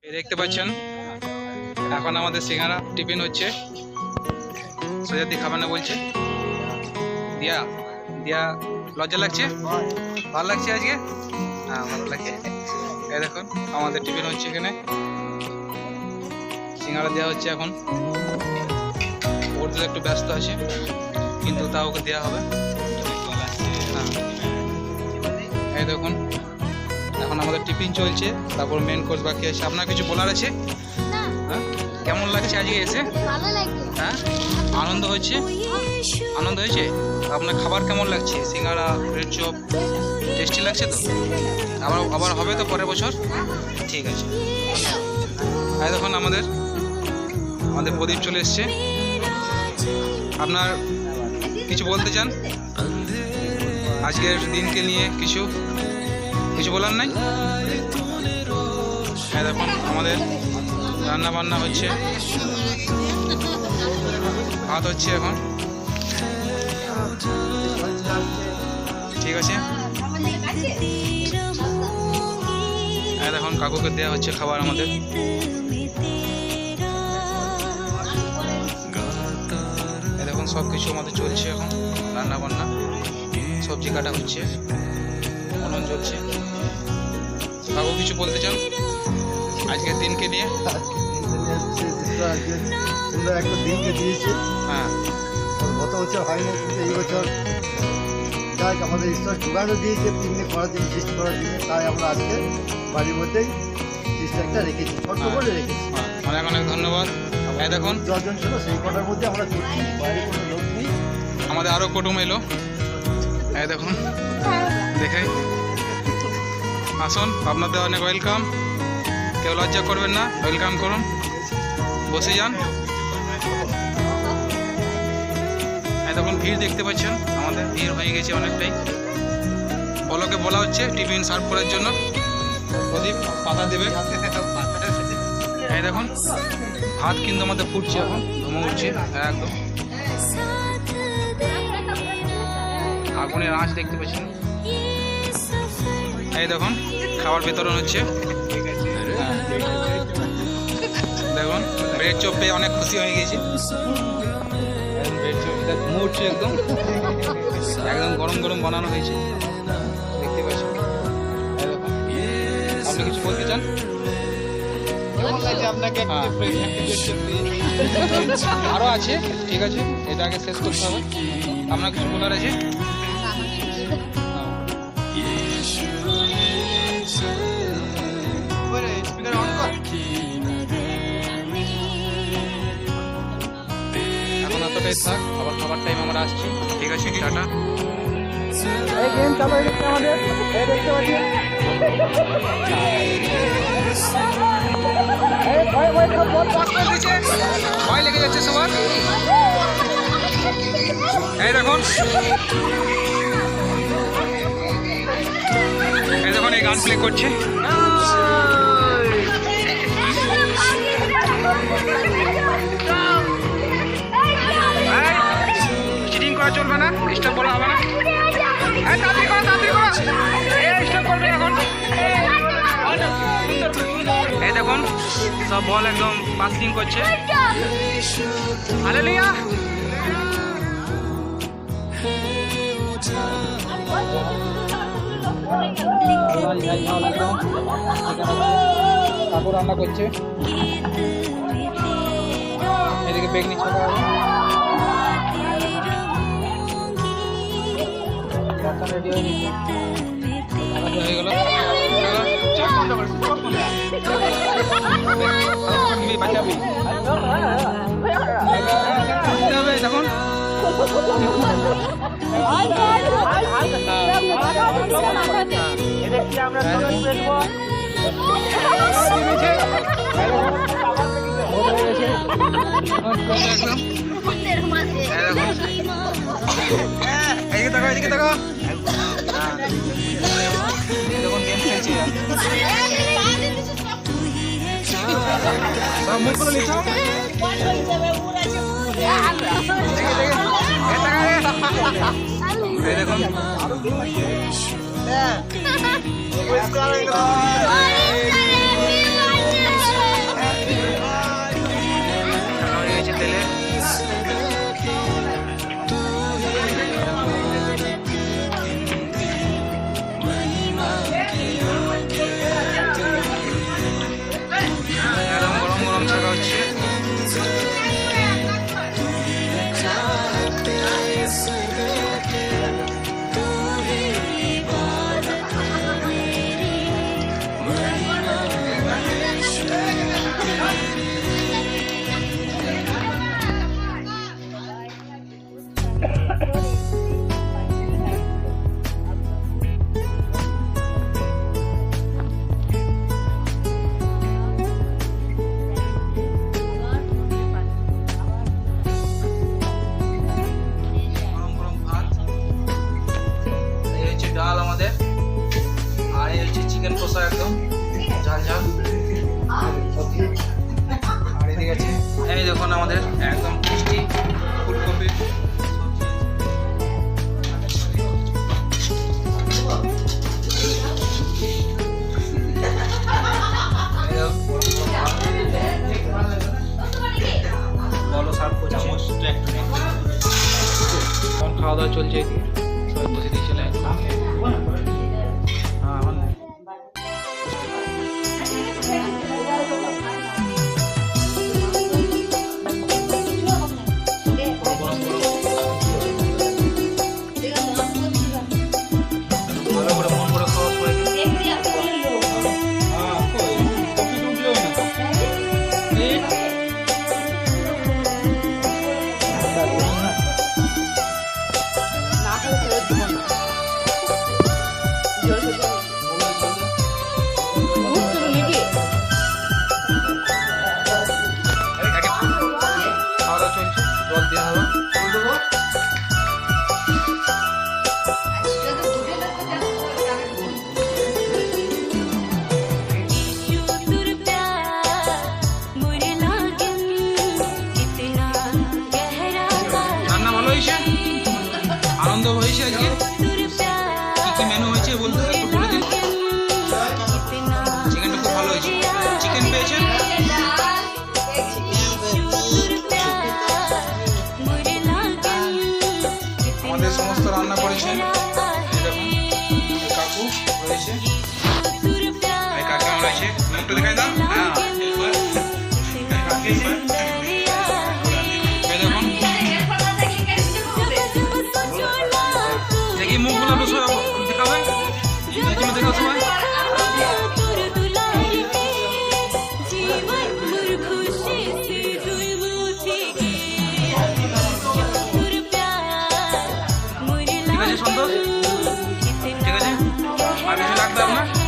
এই দেখতে পাচ্ছেন এখন আমাদের সিঙ্গারা টিফিন হচ্ছে। সোজাদি খাবার না বলছে। দিয়া দিয়া লজ্জা লাগছে? ভালো লাগছে আজকে? হ্যাঁ ভালো লাগছে। এই দেখুন আমাদের টিফিন হচ্ছে এখানে, সিঙ্গারা দেওয়া হচ্ছে এখন। ওর দিকে একটু ব্যস্ত আছে কিন্তু তা ওকে দেওয়া হবে। এই দেখুন এখন আমাদের টিফিন চলছে, তারপর মেন কোর্স বাকি আছে। আপনার কিছু বলার আছে? হ্যাঁ কেমন লাগছে আজকে এসে? হ্যাঁ আনন্দ হচ্ছে? আনন্দ হয়েছে? আপনার খাবার কেমন লাগছে? সিঙ্গারা, ব্রেড চপ টেস্টি লাগছে তো? আবার আবার হবে তো পরের বছর? ঠিক আছে। এই দেখুন আমাদের প্রদীপ চলে এসছে। আপনার কিছু বলতে চান আজকের দিনকে নিয়ে? কিছু বলার নাই? হ্যাঁ দেখুন আমাদের রান্না বান্না হচ্ছে, ভাত হচ্ছে এখন। ঠিক আছে। হ্যাঁ দেখুন কাকুকে দেওয়া হচ্ছে খাবার আমাদের। দেখুন সব কিছু আমাদের চলছে এখন, রান্না বান্না, সবজি কাটা হচ্ছে, উনুন জ্বলছে। কাকু কিছু বলতে চান আজকের দিনকে নিয়ে? সুন্দর একটা দিনকে দিয়েছে। হ্যাঁ গত বছর হয়নি কিন্তু এই বছর যাই আমাদের ঈশ্বর যোগানও দিয়েছে পিকনিক করার জন্য, সৃষ্টি করার জন্য। তাই আমরা আজকে বাড়ির মধ্যেই সিস্টেমটা রেখেছি, ছোট্ট করে রেখেছি। অনেক অনেক ধন্যবাদ। এই দেখুন যজন ছিল সেই কটার মধ্যে আমরা করছি, বাইরে কোনো লোক নেই। আমাদের আরও কুটুম এলো। এই দেখুন দেখাই, আসুন, আপনাদের অনেক ওয়েলকাম। কেউ লজ্জা করবেন না, ওয়েলকাম করুন, বসে যান। এই দেখুন ভিড় দেখতে পাচ্ছেন, আমাদের ভিড় হয়ে গেছে অনেকটাই। বলকে বলা হচ্ছে টিফিন সার্ভ করার জন্য, প্রদীপ পাতা দেবে। এই দেখুন ভাত কিন্তু আমাদের ফুটছে এখন, ধুমো উঠছে একদম, আগুনের আঁচ দেখতে পাচ্ছেন। এই দেখুন খাবার বিতরণ হচ্ছে। দেখুন ব্রেড চপ পেয়ে অনেক খুশি হয়ে গেছি। ব্রেড চপটা মুড়ছে একদম, একদম গরম গরম বানানো হয়েছে দেখতে পাচ্ছেন। আপনি কিছু বলতে চান? আরো আছে, ঠিক আছে, এটা আগে শেষ করতে হবে। আপনার কিছু বলার আছে? এখন এতটাই থাক, আবার খাবার টাইম আমরা আসছি। ঠিক আছে, টাটা। এই গেম চালু হয়ে গেছে আমাদের, এই দেখতে পাচ্ছি। ভয় লেগে যাচ্ছে সবার। এই দেখুন এই গান প্লে করছে। চিটিং করা চলবে না, স্টপ বলা হবে না। তাড়াতাড়ি করো, তাড়াতাড়ি করো, স্টপ করবে এখন। এই দেখুন সব বল একদম পাসিং করছে। হালেলুয়া। কাকু রান্না করছে, এদিকে বেগনি ছাড়া হবে, রেডি হয়ে গেল। বাঁচাবি দেখুন এদিকে তাকাও, এদিকে তাকাও। দেখুন গেম খেলছি, মুখ করে লিখো। দেখুন কষা একদম ঝাল ঝাল। আর এদিকে আছে এই দেখুন আমাদের একদম টেস্টি ফুলকপি। বলো সার্ভ করছে, এখন খাওয়া দাওয়া চলছে, সবাই বসে দিয়েছে লাইন। হ্যাঁ আমার নাই। ভালো করে মন করে খাওয়া সবাই। খাওয়া দাওয়া চলছে, জল দেওয়া হবে। রান্না ভালো হয়েছে, আনন্দ হয়েছে। আজকে কি কি মেনু হয়েছে বলতে একটু বলে দিন। চিকেনটা খুব ভালো হয়েছে। চিকেন পেয়েছেন? আমাদের সমস্ত রান্না করেছেন এই দেখুন, এই কাকু রয়েছে, এই কাকা রয়েছে। একটু দেখাই দাও। হ্যাঁ এই দেখুন, দেখি মুখগুলো একটু দেখাবে, মুখগুলো দেখাও সবাই। ঠিক আছে সন্তোষ, ঠিক আছে, আর কিছু লাগবে আপনার?